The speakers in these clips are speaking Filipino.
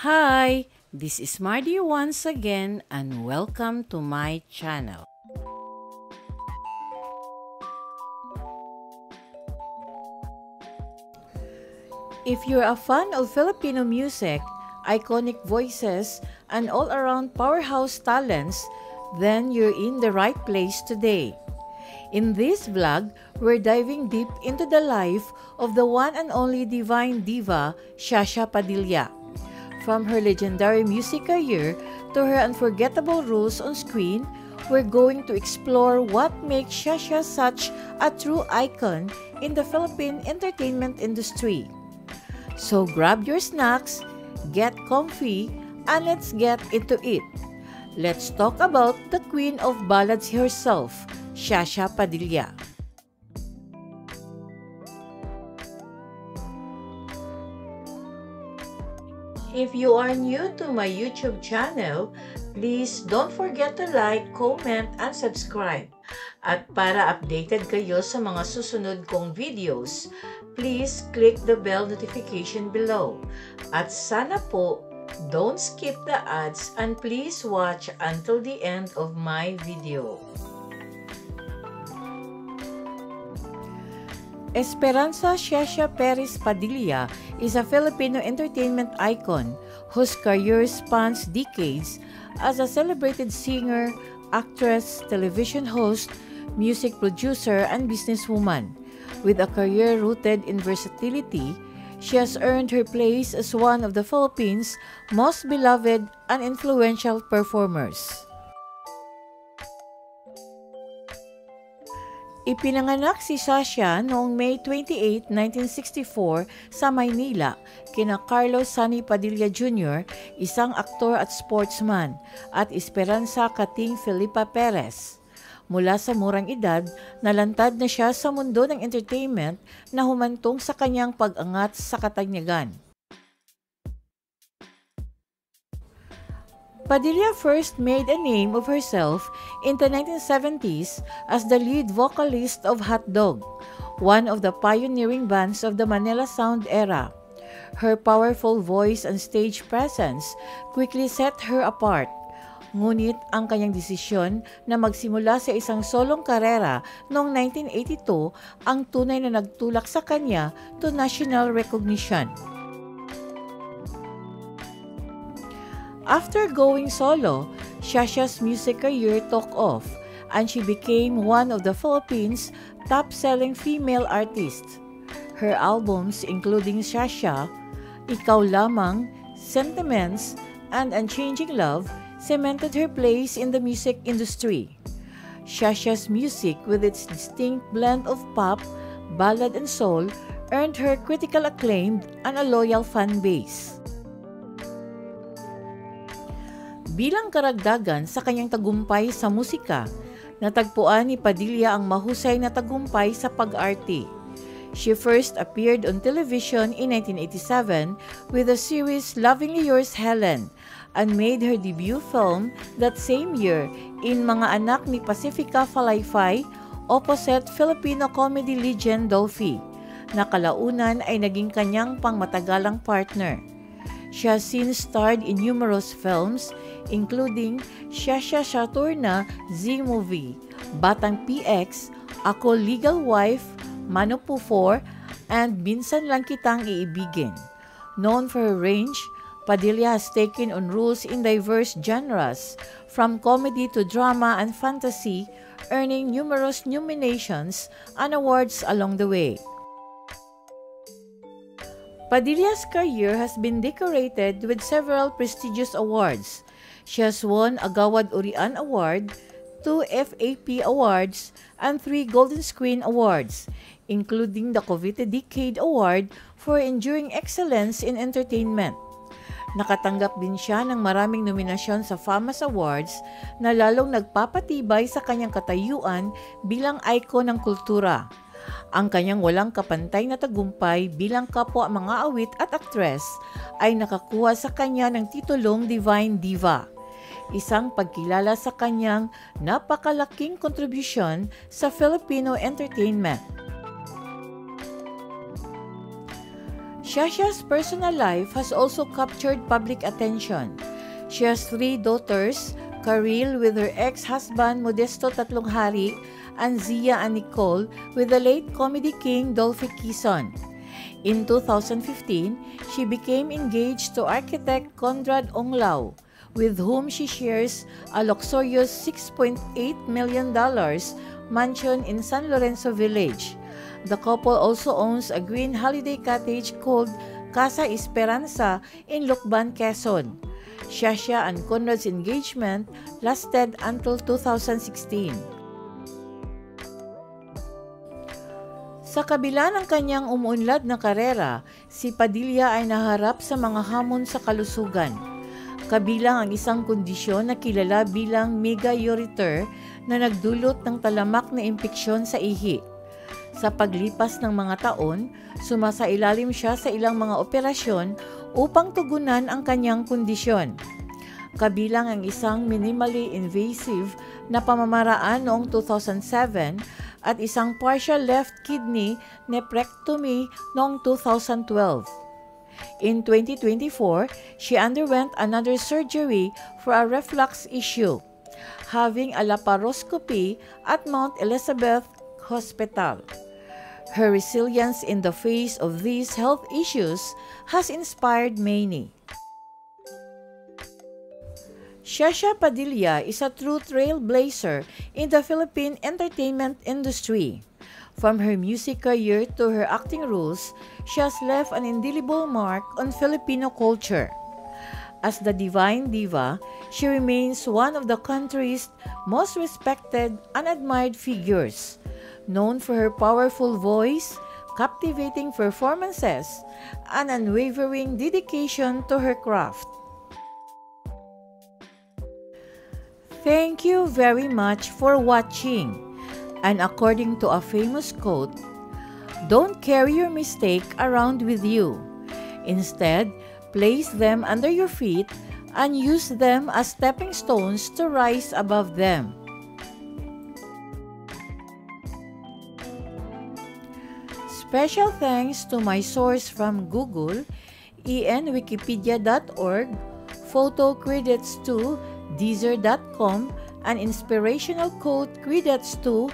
Hi, this is Mardy once again and welcome to my channel. If you're a fan of Filipino music, iconic voices, and all-around powerhouse talents, then you're in the right place today. In this vlog, we're diving deep into the life of the one and only divine diva, Shasha Padilla. From her legendary music career to her unforgettable roles on screen, we're going to explore what makes Shasha such a true icon in the Philippine entertainment industry. So grab your snacks, get comfy, and let's get into it. Let's talk about the queen of ballads herself, Shasha Padilla. If you are new to my YouTube channel, please don't forget to like, comment, and subscribe. At para updated kayo sa mga susunod kong videos, please click the bell notification below. At sana po, don't skip the ads and please watch until the end of my video. Esperanza Shasha Perez Padilla is a Filipino entertainment icon whose career spans decades as a celebrated singer, actress, television host, music producer, and businesswoman. With a career rooted in versatility, she has earned her place as one of the Philippines' most beloved and influential performers. Ipinanganak si Shasha noong May 28, 1964 sa Maynila kina Carlos Sunny Padilla Jr., isang aktor at sportsman, at Esperanza Kating Felipa Perez. Mula sa murang edad, nalantad na siya sa mundo ng entertainment na humantong sa kanyang pag-angat sa katanyagan. Padilla first made a name of herself in the 1970s as the lead vocalist of Hot Dog, one of the pioneering bands of the Manila Sound era. Her powerful voice and stage presence quickly set her apart. Ngunit ang kanyang desisyon na magsimula sa isang solong karera noong 1982 ang tunay na nagtulak sa kanya to national recognition. After going solo, Shasha's music career took off and she became one of the Philippines' top-selling female artists. Her albums including Shasha, Ikaw Lamang, Sentiments, and Unchanging Love cemented her place in the music industry. Shasha's music, with its distinct blend of pop, ballad, and soul, earned her critical acclaim and a loyal fan base. Bilang karagdagan sa kanyang tagumpay sa musika, natagpuan ni Padilla ang mahusay na tagumpay sa pag-arte. She first appeared on television in 1987 with the series Lovingly Yours Helen and made her debut film that same year in Mga Anak ni Pacifica Falayfay opposite Filipino comedy legend Dolphy, na kalaunan ay naging kanyang pangmatagalang partner. She has since starred in numerous films, including Shasha Saturna Z-Movie, Batang PX, Ako Legal Wife, Manopu 4, and Minsan Lang Kitang Iibigin. Known for her range, Padilla has taken on roles in diverse genres, from comedy to drama and fantasy, earning numerous nominations and awards along the way. Padilla's career has been decorated with several prestigious awards. She has won a Gawad Urian Award, 2 FAP Awards, and 3 Golden Screen Awards, including the Cavite Decade Award for Enduring Excellence in Entertainment. Nakatanggap din siya ng maraming nominasyon sa FAMAS Awards na lalong nagpapatibay sa kanyang katayuan bilang icon ng kultura. Ang kanyang walang kapantay na tagumpay bilang kapwa mga awit at aktres ay nakakuha sa kanya ng titulong Divine Diva, isang pagkilala sa kanyang napakalaking kontribusyon sa Filipino entertainment. Shasha's personal life has also captured public attention. She has 3 daughters, Karil with her ex-husband Modesto Tatlonghari, and Zia and Nicole with the late comedy king Dolphy Quezon. In 2015, she became engaged to architect Conrad Onglao, with whom she shares a luxurious $6.8 million mansion in San Lorenzo Village. The couple also owns a green holiday cottage called Casa Esperanza in Lucban, Quezon. Shasha and Conrad's engagement lasted until 2016. Sa kabila ng kanyang umuunlad na karera, si Padilla ay naharap sa mga hamon sa kalusugan. Kabilang ang isang kondisyon na kilala bilang megaurethra na nagdulot ng talamak na impeksyon sa ihi. Sa paglipas ng mga taon, sumasailalim siya sa ilang mga operasyon upang tugunan ang kanyang kondisyon. Kabilang ang isang minimally invasive na pamamaraan noong 2007 at isang partial left kidney nephrectomy noong 2012. In 2024, she underwent another surgery for a reflux issue, having a laparoscopy at Mount Elizabeth Hospital. Her resilience in the face of these health issues has inspired many. Shasha Padilla is a true trailblazer in the Philippine entertainment industry. From her music career to her acting roles, she has left an indelible mark on Filipino culture. As the Divine Diva, she remains one of the country's most respected and admired figures, known for her powerful voice, captivating performances, and unwavering dedication to her craft. Thank you very much for watching. And according to a famous quote, don't carry your mistake around with you. Instead, place them under your feet and use them as stepping stones to rise above them. Special thanks to my source from Google, enwikipedia.org, photo credits to Deezer.com, and inspirational quote credits to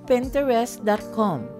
Pinterest.com.